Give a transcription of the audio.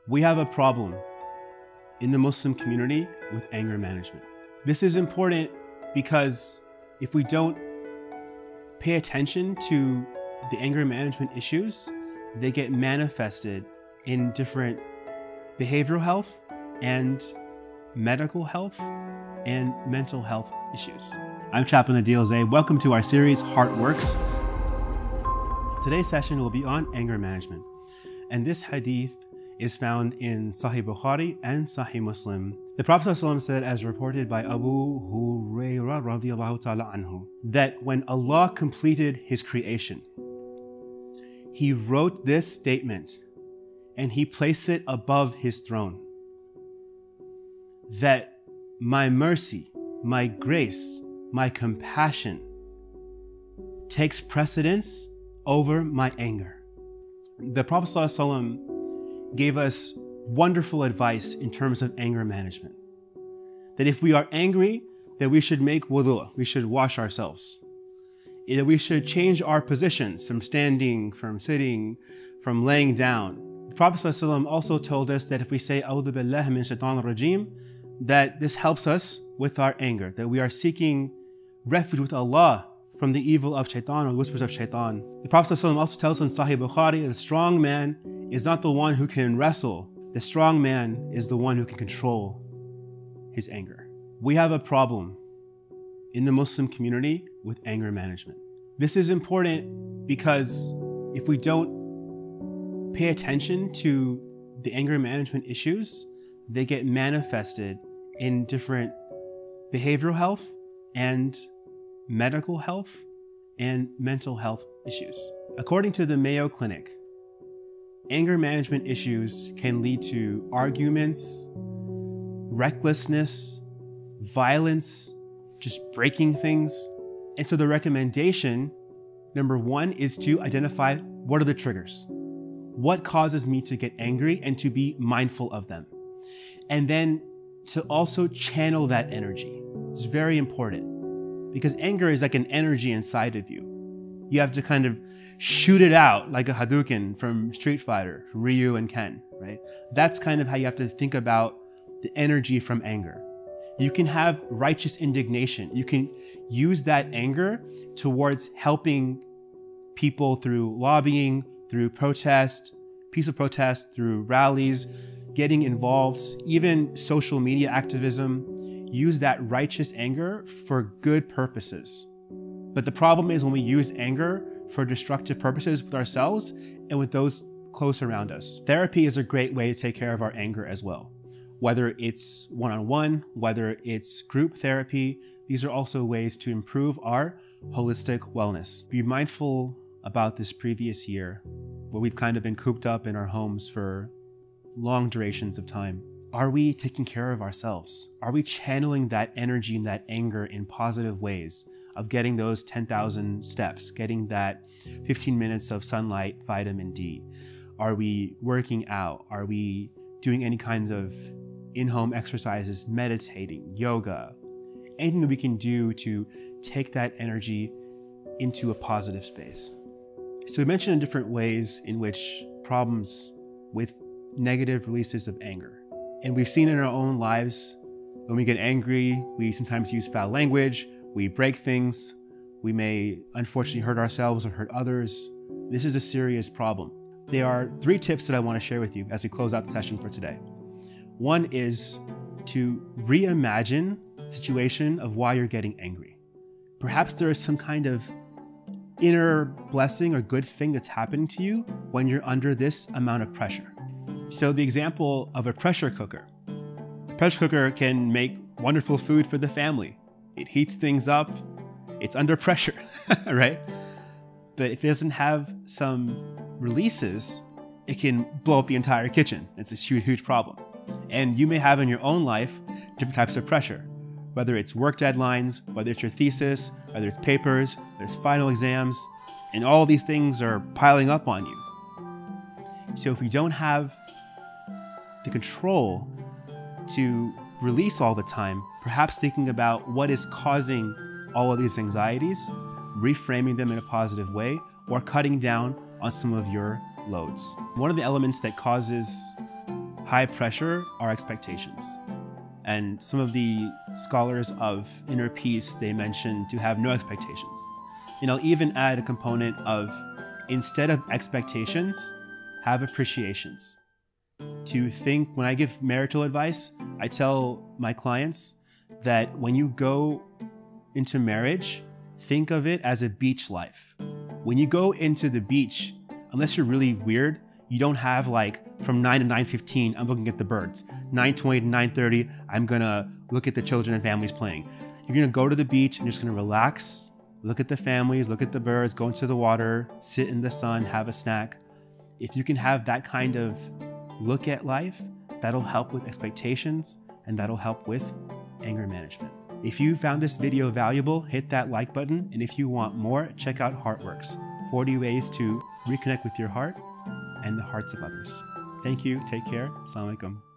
We have a problem in the Muslim community with anger management. This is important because if we don't pay attention to the anger management issues, they get manifested in different behavioral health and medical health and mental health issues. I'm Chaplain Adeel Zeb. Welcome to our series, WoRx. Today's session will be on anger management. And this hadith is found in Sahih Bukhari and Sahih Muslim. The Prophet ﷺ said, as reported by Abu Hurairah radiyallahu ta'ala anhu, that when Allah completed His creation, He wrote this statement and He placed it above His throne, that my mercy, my grace, my compassion takes precedence over my anger. The Prophet ﷺ gave us wonderful advice in terms of anger management. That if we are angry, that we should make wudu, we should wash ourselves. That we should change our positions from standing, from sitting, from laying down. The Prophet ﷺ also told us that if we say A'udhu billahi min shaitanir rajim, that this helps us with our anger, that we are seeking refuge with Allah from the evil of shaitan or the whispers of shaitan. The Prophet ﷺ also tells us in Sahih Bukhari, the strong man is not the one who can wrestle. The strong man is the one who can control his anger. We have a problem in the Muslim community with anger management. This is important because if we don't pay attention to the anger management issues, they get manifested in different behavioral health and medical health and mental health issues. According to the Mayo Clinic, anger management issues can lead to arguments, recklessness, violence, just breaking things. And so the recommendation, number one, is to identify what are the triggers. What causes me to get angry and to be mindful of them. And then to also channel that energy. It's very important because anger is like an energy inside of you. You have to kind of shoot it out like a Hadouken from Street Fighter, from Ryu and Ken, right? That's kind of how you have to think about the energy from anger. You can have righteous indignation. You can use that anger towards helping people through lobbying, through protest, peaceful protest, through rallies, getting involved, even social media activism. Use that righteous anger for good purposes. But the problem is when we use anger for destructive purposes with ourselves and with those close around us. Therapy is a great way to take care of our anger as well. Whether it's one-on-one, whether it's group therapy, these are also ways to improve our holistic wellness. Be mindful about this previous year where we've kind of been cooped up in our homes for long durations of time. Are we taking care of ourselves? Are we channeling that energy and that anger in positive ways of getting those 10,000 steps, getting that 15 minutes of sunlight, vitamin D? Are we working out? Are we doing any kinds of in-home exercises, meditating, yoga? Anything that we can do to take that energy into a positive space. So we mentioned different ways in which problems with negative releases of anger. And we've seen in our own lives, when we get angry, we sometimes use foul language, we break things, we may unfortunately hurt ourselves or hurt others. This is a serious problem. There are 3 tips that I want to share with you as we close out the session for today. One is to reimagine the situation of why you're getting angry. Perhaps there is some kind of inner blessing or good thing that's happening to you when you're under this amount of pressure. So the example of a pressure cooker. A pressure cooker can make wonderful food for the family. It heats things up. It's under pressure, right? But if it doesn't have some releases, it can blow up the entire kitchen. It's a huge, huge problem. And you may have in your own life different types of pressure, whether it's work deadlines, whether it's your thesis, whether it's papers, there's final exams, and all these things are piling up on you. So if we don't have the control to release all the time, perhaps thinking about what is causing all of these anxieties, reframing them in a positive way, or cutting down on some of your loads. One of the elements that causes high pressure are expectations. And some of the scholars of inner peace, they mention to have no expectations. And I'll even add a component of, instead of expectations, have appreciations. To think, when I give marital advice, I tell my clients that when you go into marriage, think of it as a beach life. When you go into the beach, unless you're really weird, you don't have like from 9 to 9:15, I'm looking at the birds. 9:20 to 9:30, I'm gonna look at the children and families playing. You're gonna go to the beach and you're just gonna relax, look at the families, look at the birds, go into the water, sit in the sun, have a snack. If you can have that kind of look at life, that'll help with expectations and that'll help with anger management. If you found this video valuable, hit that like button. And if you want more, check out WoRx, 40 ways to reconnect with your heart and the hearts of others. Thank you. Take care. Assalamu alaikum.